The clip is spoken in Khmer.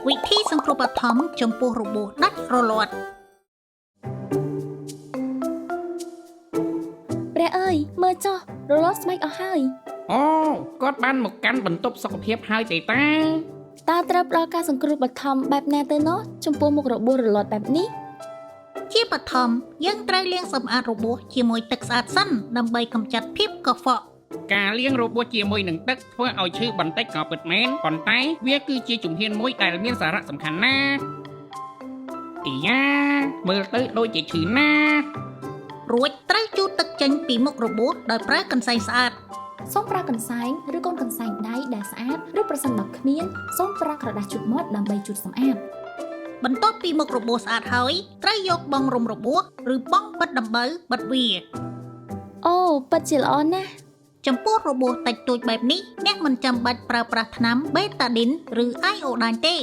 វិធីសង្គ្រោះបឋមចំពោះរបួសដាច់រលាត់ ព្រះអើយមើលចុះរលាត់ស្បែកអស់ហើយ អូគាត់បានមកកាន់បន្ទប់សុខភាពហើយទេតា តើត្រូវផ្ដល់ការសង្គ្រោះបឋមបែបណាទៅនោះចំពោះមុខរបួសរលាត់បែបនេះ ជាបឋមយើងត្រូវលាងសម្អាតរបួសជាមួយទឹកស្អាតសិនដើម្បីកម្ចាត់ភាពកខ្វក់ ការលាងរបួសជាមួយនឹងទឹកធ្វើឲ្យឈឺបន្តិចក៏ពិតមែនប៉ុន្តែវាគឺជាជំហានមួយដែលមានសារៈសំខាន់ណាស់អាយ៉ាមើលទៅដូចជាឈឺណាស់ រួចត្រូវជូតទឹកចេញពីមុខរបួសដោយប្រើកន្សែងស្អាត សូមប្រើកន្សែងឬកូនកន្សែងដៃដែលស្អាតឬប្រសិនបើគ្មានសូមប្រើក្រដាសជូតមាត់ដើម្បីជូតសម្អាត បន្ទាប់ពីមុខរបួសស្អាតហើយត្រូវយកបង់រុំរបួសឬបង់បិទដំបៅបិទវា អូពិតជាល្អណាស់ ចំពោះរបួសតិចតួចបែបនេះអ្នកមិនចាំបាច់ប្រើប្រាស់ថ្នាំបេតាឌីនឬអាយអូដាញទេ